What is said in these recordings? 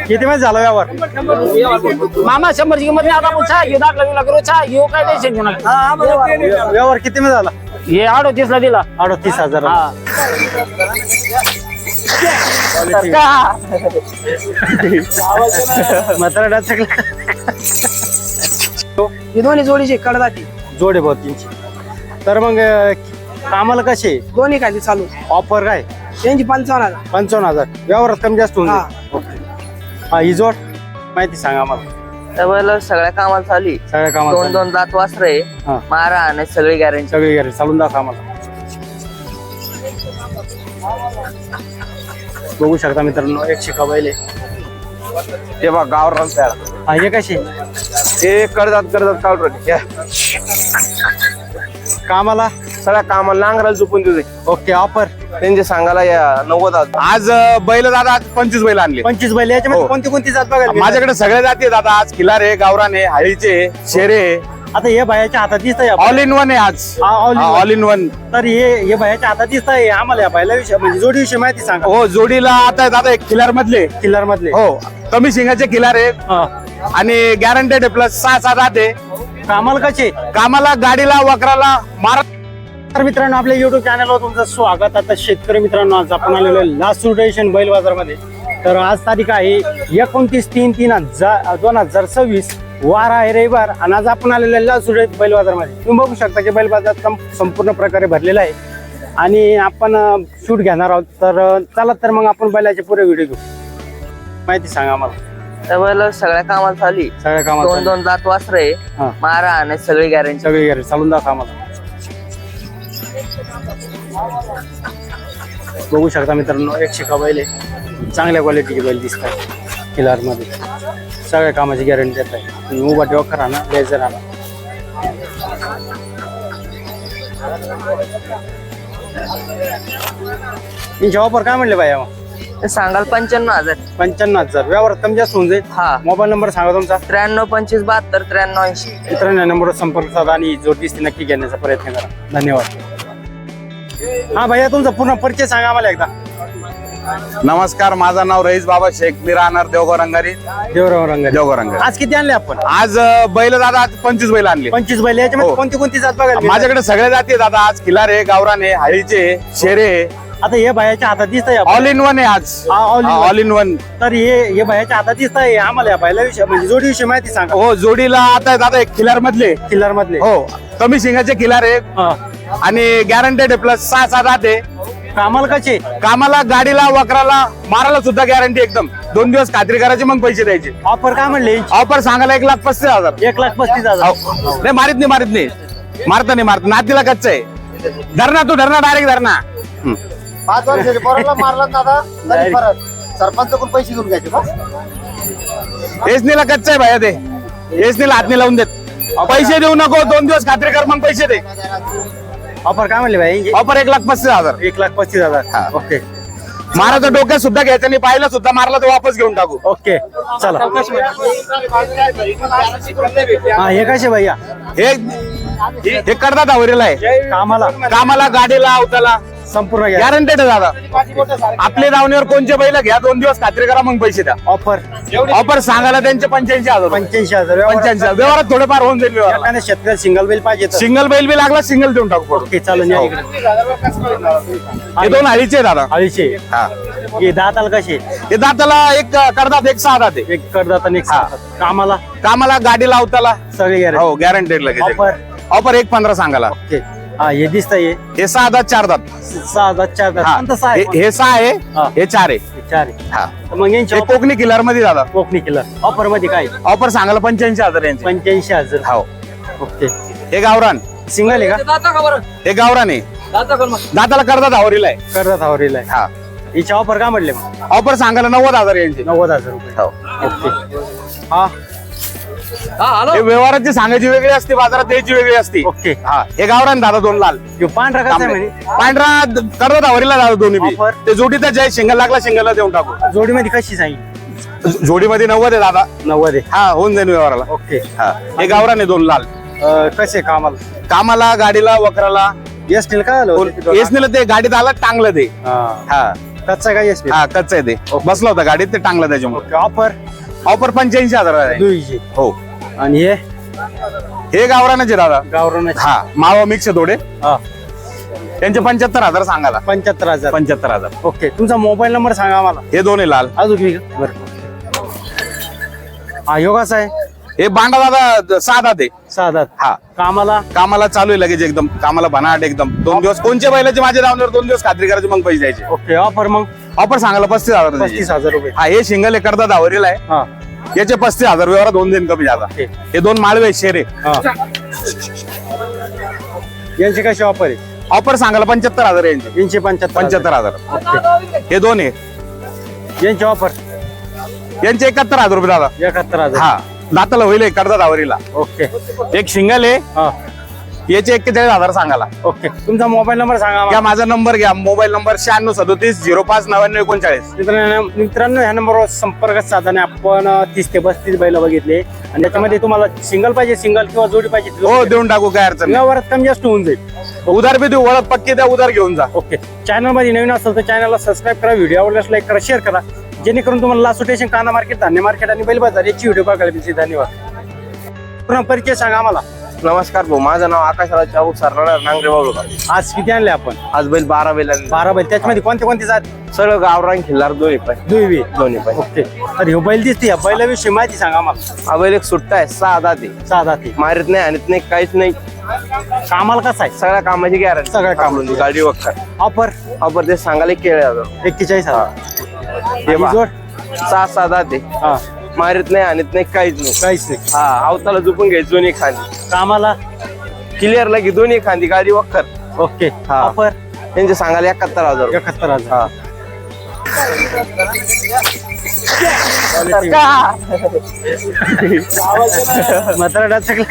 किती महिने झाला व्यवहार? मामा 100ची किंमत नाही. आता आपण चहा घेऊ, दाखला बिकला करू, चहा घेऊ, काय टेन्शन घेऊ नका. व्यवहार किती महिने झाला? हे 38 ला दिला. 38,000. हा. म्हातारा ही दोन्ही जोडीची कडदाती जोडे भाऊ 300. तर मग कामाला कसे? दोन्ही काय चालू ऑफर काय? त्यांची 55,000. 55,000. व्यवहारात कमी जास्त होऊन हा. जाईल. हा ही जोड माहिती सांगा आम्हाला. त्यावेळेला सगळ्या कामाला चालली. सगळ्या कामाला 2 दात वासर आहे. हा. मारा आणि सगळी गॅरंटी. सगळी घरी चालून दाखवा आम्हाला. बघू शकता मित्रांनो, एक शिका बैल आहे. ते बघ गावरान तयार. हा हे कसे? ते करतात काढून कामाला सगळ्या कामाला नांगराला चुपून देते. ओके. ऑफर त्यांचे सांगायला या 90,000. आज बैल दादा आज 25 बैल आणले. 25 बैल. याच्यामध्ये हो. कोणती कोणती जात बघायला मिळतात? माझ्याकडे सगळे जाती आहेत दादा. आज खिलार आहे, गावरान आहे, हळीचे, शेरे. आता हे बायाच्या हातात दिसत आहे. ऑल इन वन आहे आज. All in one. तर हे बायाच्या हातात दिसत आहे. आम्हाला या बैला विषय म्हणजे जोडी विषयी माहिती सांगा. हो जोडीला आता दादा एक खिलार मधले. किल्लर मधले. हो कमी शिंगाचे खिलार आहे हा. आणि गॅरंटेड आहे. प्लस 6-7 आहे. कामाला कसे? कामाला गाडीला वकराला मारा. तर मित्रांनो, आपल्या युट्यूब चॅनलवर तुमचं स्वागत. आता शेतकरी मित्रांनो, आज आपण आलेलो आहे लासूर स्टेशन बैल बाजारमध्ये. तर आज तारीख आहे 29/3/2026. वार आहे रविवार. आणि आज आपण आलेलो आहे लासूर बैल बाजारमध्ये. तुम्ही बघू शकता की बैल बाजार संपूर्ण प्रकारे भरलेला आहे आणि आपण शूट घेणार आहोत. तर चला तर मग आपण बैलाचे पुरे व्हिडिओ घेऊ. माहिती सांगा आम्हाला. त्यावेळेला सगळ्या कामाला चालली. सगळ्या कामाला 2 दात वासर आहे. हा. मारा आणि सगळी गॅरंटी. सगळी घरी चालून दाखवा आम्हाला. बघू शकता मित्रांनो, एक शिका बैल आहे. चांगल्या क्वालिटीची बैल दिसत आहे. किलार मध्ये सगळ्या कामाची गॅरंटी देत आहे. उभा ठेवा खरा ना, लेझर आणा. तुमची ऑफर काय म्हणले बाई? ते सांगाल 95,000. 55,000. व्यवहार कमी जास्त होऊन जाईल. हा. मोबाईल नंबर सांगा तुमचा. 93 25 72 93 80. मित्रांनो, नंबरवर संपर्क साधा आणि जोड दिसते नक्की घेण्याचा प्रयत्न करा. धन्यवाद. हा भैया, तुमचा पूर्ण परिचय सांगा आम्हाला एकदा. नमस्कार, माझं नाव रईस बाबा शेख. मी राहणार देवगाव रंगारी. देवराव रंग. देवगाव रंगारी. आज किती आणले आपण? आज बैल दादा आज 25 बैल आणले. 25 बैल. याच्यामध्ये हो. कोणती कोणती जात बघायला मिळतात? माझ्याकडे सगळे जाती दादा. आज खिलार आहे, गावरान आहे, हळीचे, शेरे. आता हे बायाच्या हातात दिसत आहे. ऑल इन वन आहे आज. All in one. तर हे बायाच्या हातात दिसत आहे. आम्हाला या बैला विषय म्हणजे जोडी विषयी माहिती सांगा. हो जोडीला आता दादा एक खिलार मधले. किल्लर मधले. हो कमी शिंगाचे खिलार आहे हा. आणि गॅरंटेड आहे. प्लस 6-7 आहे. कामाला कसे? कामाला गाडीला वकराला मारायला सुद्धा गॅरंटी एकदम. 2 दिवस खात्री करायची, मग पैसे द्यायचे. ऑफर काय म्हणले? ऑफर सांगायला 1,35,000. 1,35,000. नाही मारित नाही मारता नाही मारत. नातीला कच्च आहे. धरणा तू धरणा डायरेक्ट धरणा. 5 वर्षाचे पोराला मारला दादा तरी परत सरपंचाकडून पैसे घेऊन घ्यायचे बस. एसनीला कच्च आहे भाया. ते एसनीला हात नाही लावून देत. पैसे देऊ नको, 2 दिवस खात्री कर, मग पैसे दे. ऑफर काय म्हणले भाई? ऑफर 1,35,000. 1,35,000. ओके. मारायचं डोक्यात सुद्धा घ्यायचं नाही. पाहिलं सुद्धा मारला तर वापस घेऊन टाकू. ओके चला. हा हे कसे भैया? हे करतात आवरेला आहे. कामाला गाडीला अवताला संपूर्ण गॅरंटेड आहे दादा. आपले दावणीवर कोणचे बैल घ्या, 2 दिवस खात्री करा, मग पैसे द्या. ऑफर सांगायला त्यांचे 85,000. 85,000. 85,000. व्यवहारात थोडेफार होऊन जाईल. व्यवहार एखाद्या शेतकरी सिंगल बैल पाहिजे तर. सिंगल बैल बी लागला, सिंगल देऊन टाकू. ओके चालेल. या इकडे. हे 2 हळीचे आहे दादा. अळीचे. हा हे दाताला कसे? हे दाताला एक करतात, एक 6 दाते. एक करदात आणि एक हा. सातात. कामाला गाडीला अवताला सगळे गॅरंटी. हो गॅरंटेड लगेच. ऑफर. ऑफर 1,15 सांगाला. ओके. हा हे दिसतंय. हे 6 दात 4 दात. 6 दात 4 दात. हा. कोणतं 6 आहे? हे 6 आहे. हा. हे 4 आहे. 4 आहे. हा. तर मग यांची हे कोकणी किल्लार मध्ये दादा. कोकणी किल्लर. ऑफर मध्ये काय? ऑफर सांगायला 85,000 यांचे. 85,000. हो. ओके. हे गावरान. सिंगल आहे का? हे गावरान आहे. दाताला करतात आवरीला आहे. करदात आवरीला आहे. हा. हिचे ऑफर काय म्हटले मग? ऑफर सांगायला 90,000 यांचे. 90,000 रुपये. हो. ओके. हा हे व्यवहाराची सांगायची वेगळी असते, बाजारात द्यायची वेगळी असते. ओके. हा. हे गावरान दादा 2 लाल. ह्यो पांढरा कसा आहे म्हणे? पांढरा करतात आवरीला दादा दोन्ही बी. Offer. ते जोडीतच आहे. शिंगल लागला शिंगलला देऊन टाकू. जोडीमध्ये कशी सांगितली? जोडीमध्ये 90 आहे दादा. 90 आहे. हा होऊन जाईल व्यवहाराला. ओके. हा. हे गावरान आहे 2 लाल. कसे कामाला? कामाला गाडीला वकराला एसटीला काय झालं होतं? एसनीला ते गाडीत आलं टांगलं ते. हा कच्चा काय एसटी हा कच्चं आहे ते. बसला होता गाडीत ते टांगलं त्याच्यामुळे. ऑफर ऑफर 85,000 आहे. दुईची हो आणि हे गावरानाचे दादा. गावरान हा मावा मिक्स आहे थोडे. हा त्यांचे 75,000 सांगायला. 75,000. 75,000. ओके तुमचा मोबाईल नंबर सांगा आम्हाला. हे दोन आहे लाल. अजून मी बरं हा योगाचा आहे. हे बांडा दादा 6 दात आहे. साधा हा कामाला कामाला चालू आहे लगेच एकदम. कामाला बनाट एकदम. 2 दिवस कोणच्या बैलाचे माझ्या दावणीवर 2 दिवस खात्री करायची मग पैसे द्यायचे. ओके ऑफर मग ऑफर सांगायला 35,000 द्यायचे. 35,000 रुपये. हा हे सिंगल आहे करता दावरीला आहे. हा याचे 35,000 व्यवहार 2 दिन कमी जाता. ओके. हे 2 माळवे शेरे. हा यांची कशी ऑफर आहे? ऑफर सांगायला 75,000 यांचे. 375. 75,000. हे 2 आहे. यांची ऑफर यांचे 71,000 रुपये दादा. 71,000. हा दाताला होईल करता दावरीला. ओके एक सिंगल आहे. हा याचे 41,000 सांगायला. ओके तुमचा मोबाईल नंबर सांगा आम्हाला. घ्या माझा नंबर घ्या. Mobile number 9637059939. मित्रांनो ह्या नंबरवर संपर्क साधने आपण 30 ते 35 बैल बघितले आणि त्याच्यामध्ये तुम्हाला सिंगल पाहिजे सिंगल किंवा जोडी पाहिजे हो देऊन टाकू काय अडचण नाही. व्यवहारात कमी जास्त होऊन जाईल. उधार बी देऊ ओळख पक्की द्या उधार घेऊन जा. ओके चॅनल मध्ये नवीन असेल तर चॅनलला सबस्क्राईब करा, व्हिडिओ आवडल्यास लाईक करा, शेअर करा, जेणेकरून तुम्हाला लासू स्टेशन, कांदा मार्केट, धान्य मार्केट आणि बैल बाजार याची व्हिडिओ बघायला मिळतील. धन्यवाद. पूर्ण परिचय सांगा आम्हाला. नमस्कार भाऊ, माझं नाव आकाशराव चाऊक सरणार नांगरे बाबू. आज किती आणले आपण? आज बैल 12 बैल 12 बैल. त्याच्यामध्ये कोणते कोणते जात? सगळं गावरान खिल्लार दोन्ही पण. दोन्ही पण. ओके तर ह्यो बैल दिसते या बैलाविषयी माहिती सांगा आम्हाला. हा बैल एक सुट्टा आहे, 6 दाते. साधा ते मारित नाही आणत नाही काहीच नाही. कामाला कसा आहे? सगळ्या कामाची गॅरंटी. सगळ्या कामाची. गाडी वखर. ऑफर ऑफर ते सांगायला केळे 41,000. हे बा. जोड 6 दाते. हा मारित नाही आणत नाही काहीच नाही. काहीच नाही. हा अवताला झोपून घ्यायची दोन्ही खांदी. कामाला क्लिअर लागी दोन्ही खांदी गाडी वखर. ओके. हा. ऑफर त्यांचे सांगायला 71,000 रुपये. 71,000. हा मात्र डाचकला.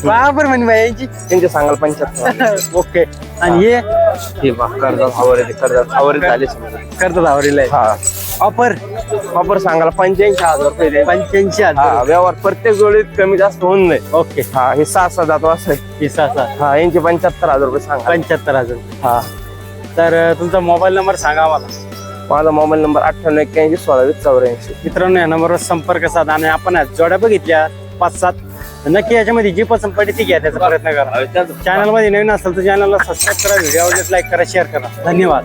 बरोबर म्हणे बाई यांची. त्यांचे सांगायला 75,000. ओके आणि हे बा कर्जात हवारे झाले समजा. करतात आवरीला हा ऑफर ऑफर सांगायला 85,000 रुपये दे. 85,000. हा व्यवहार प्रत्येक जोडीत कमी जास्त होऊन नाही. ओके हा हे 6 दात वाजता. पिसाचा हा यांचे 75,000 रुपये सांगा. 75,000. हा तर तुमचा मोबाईल नंबर सांगा आम्हाला. माझा मोबाईल नंबर 9881162084. मित्रांनो या नंबरवर संपर्क साधा आणि आपण आज जोड्या बघितल्या 5-7. नक्की याच्यामध्ये जी पसंत पडली ती घ्या, त्याचा प्रयत्न करा. चॅनल मध्ये नवीन असेल तर चॅनलला सबस्क्राईब करा, व्हिडिओ आवडल्यास लाईक करा, शेअर करा. धन्यवाद.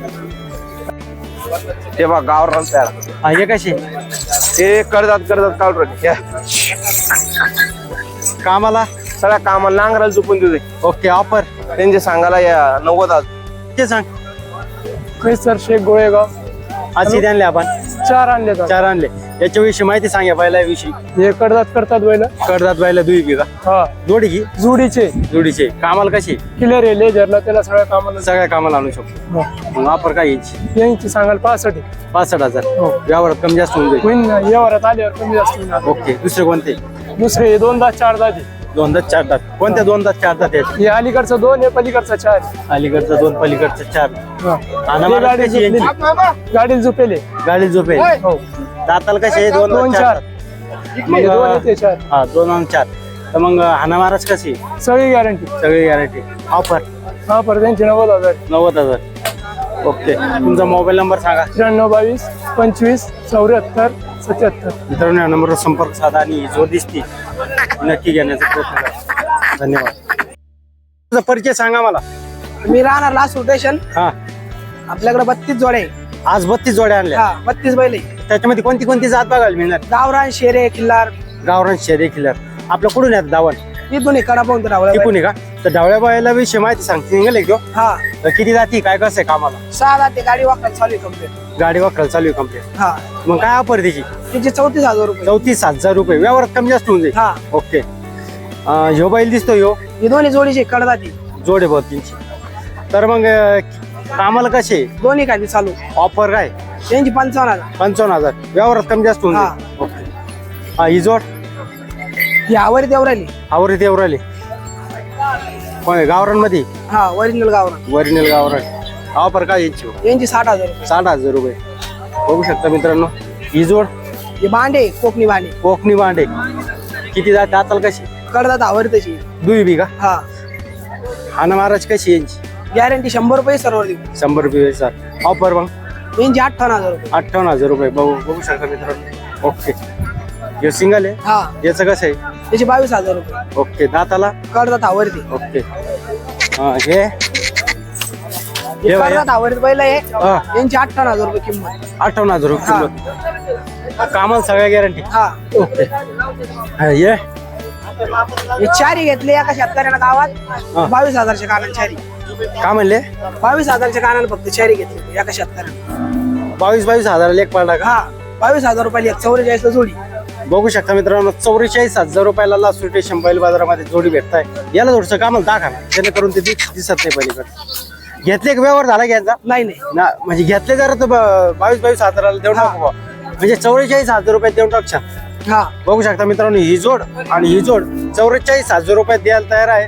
ते बा गावरान तयार. हा हे कशी ते कर्जात काढून कामाला? सगळ्या कामाला नांगराला झोपून देते. ओके ऑफर त्यांचे सांगायला 90,000. ते सांग. सर शेख गोळेगाव. आज किती आणले आपण? 4 आणले. 4 आणले. याच्याविषयी माहिती सांगा बैलाविषयी. हे करतात बैल. करतात बैला दुई बिघा हा जोडी घी जुडीचे जोडीचे. कामाला कशी? क्लिअर आहे लेजरला, त्याला सगळ्या कामाला. सगळ्या कामाला आणू शकतो. मग ऑफर काय यायची? यांची सांगाल 65. 65,000. हो. व्यवहारात कमी जास्त होऊन जाईल. होईन ना, व्यवहारात आल्यावर कमी जास्त होईल. ओके दुसरे कोणते? दुसरे हे 2 दात 4 दात आहे. 2 दात 4 दात. कोणत्या 2 दात 4 दात याचे? हे अलीकडचं 2 आहे, पलीकडचं 4. अलीकडचं 2 पलीकडचं 4. हे गाडी झोपलेली. गाडी झोपेले. गाडी झोपे हो. दाताला कसे? 2 2 दात 4. 4. हे 2 आहे, ते 4. हा 2 आणि 4. तर मग हाना महाराज कशी? सगळी गॅरंटी. सगळी गॅरंटी. ऑफर हा पर त्यांचे 90,000. 90,000. ओके तुमचा मोबाईल नंबर सांगा. 9322 25 74 77. मित्रांनो या नंबरवर संपर्क साधा आणि जो दिसते नक्की घेण्याचा प्रयत्न करा. धन्यवाद. तुझा परिचय सांगा मला. मी राहणार लास्ट रोटेशन. हा आपल्याकडे 32 जोडे आहे. आज 32 जोड्या आणल्या. हा 32 बैल आहे. त्याच्यामध्ये कोणती कोणती जात बघायला मिळणार? गावरान, शेरे, खिल्लार. गावरान शेरे खिल्लार. आपल्या कुठून येतात दावण? इथून कडा पाहून तर टिकून का? तर डावळ्या बायला विषयी माहिती सांगते निघाल एक हा तर किती जाती काय कसं आहे कामाला? 6 दाते गाडी वापरायला चालू आहे कंप्लीट. गाडी वाकरायला चालू आहे कंप्लीट. हा मग काय ऑफर त्याची? तिचे 34,000 रुपये. 34,000 रुपये. व्यवहारात कमी जास्त होऊन जाईल. हा ओके ह्यो बैल दिसतो ह्यो ही दोन्ही जोडीचे कडदाती. जोडे बहुत तीनशे. तर मग कामाला कसे? दोन्ही काय चालू. ऑफर काय? त्यांची 55,000. 55,000. व्यवहारात कमी जास्त होऊन हा. जाईल. ओके हा ही जोड ही आवरी देव राहिली. आवरी देव राहिले. कोण गावरांमध्ये? हा ओरिजिनल गावरान. वरिनल गावरान. ऑफर काय यायची? यांची 60,000 रुपये. 60,000 रुपये. बघू शकता मित्रांनो ही जोड हे भांडे कोकणी भांडे. कोकणी भांडे. किती जाते आताला कशी कडदात आवर तशी दुई बी का हा हाना महाराज कशी यांची गॅरंटी 100 रुपये सर्व देऊ 100 रुपये सर ऑफर मग यांची 58,000 रुपये 58,000 रुपये बघू शकता मित्रांनो. ओके हे सिंगल आहे हा याचं कसं आहे त्याची 22,000 रुपये ओके दाताला कडदात आवरती ओके हे हे बाया. कडदात आवरती पहिलं आहे हा, यांची 58,000 रुपये किंमत 58,000 रुपये किलो कामाला सगळ्या गॅरंटी हा ओके हे हे चारी घेतले एका शेतकऱ्याला गावात 22,000च्या कानाला चारी का म्हणले 22,000च्या कानाला फक्त चारी घेतली एका शेतकऱ्याला 22,000 एक पडला का हा 22,000 रुपये एक 44 ला जोडी बघू शकता मित्रांनो 44,000 रुपयाला लासूर स्टेशन बैल बाजारामध्ये जोडी भेटताय याला थोडस कामाला दाखा ना जेणेकरून ते दिसत नाही पलीकडे घेतले एक व्यवहार झाला घ्यायचा नाही नाही ना म्हणजे घेतले जरा तर 22,000 देऊन टाकू बुवा. म्हणजे 44,000 रुपये देऊन टाकशा हा बघू शकता मित्रांनो ही जोड आणि ही जोड 44,000 रुपये द्यायला तयार आहे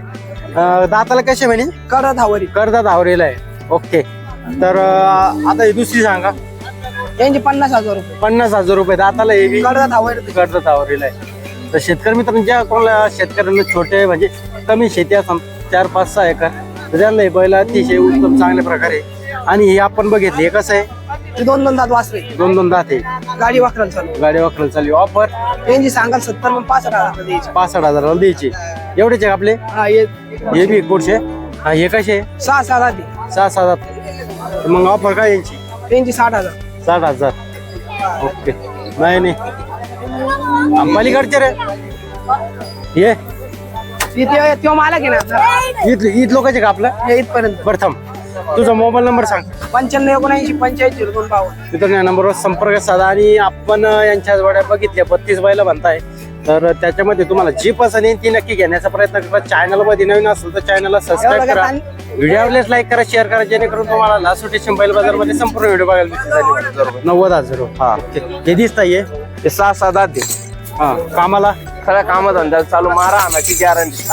दाताला कसे म्हणे कडदात आवरी कर्जात आवरेला आहे ओके तर आता ही दुसरी सांगा यांची 50,000 रुपये 50,000 रुपये दाताला हे बी कडदात आवरती कर्जात आवरेला आहे तर शेतकरी मित्रांनो ज्या कोणाला शेतकऱ्यांना छोटे म्हणजे कमी शेती असतात 4-5-6 एकर तर त्यांना हे बैल अतिशय उत्तम चांगल्या प्रकारे आणि हे आपण बघितले हे कसं आहे ते 2 दात वाचले 2 दात आहे गाडी वाकराला चालू गाडी वाकरायला चालली ऑफर यांची सांगाल 70 मग 65,000 द्यायची 65,000 द्यायचे एवढेच आहे आपले हा हे बी कोडशे हा हे कसे 6,000 दे 6,000 मग ऑफर काय यांची यांची 60,000 60,000 ओके नाही पलीकडचे रे ये तो मला घेणार ईद लोकांचे का आपलं हे इथपर्यंत प्रथम तुझा मोबाईल नंबर सांग 95-79-85-0252 मित्रांनो या नंबरवर संपर्क साधा आणि आपण यांच्या जोड्या बघितल्या 32 बैल म्हणताय तर त्याच्यामध्ये तुम्हाला जी पसंत येईल ती नक्की घेण्याचा प्रयत्न करा चॅनल मध्ये नवीन असेल तर चॅनलला सबस्क्राईब करा व्हिडिओला लाईक करा शेअर करा जेणेकरून तुम्हाला लासूर स्टेशन बैल बाजार मध्ये संपूर्ण व्हिडिओ बघायला 90,000 हा हे दिसताय ते 6-7 दात दे हा कामाला सगळ्या कामधंद्याला चालू मारा आणायची गॅरंटी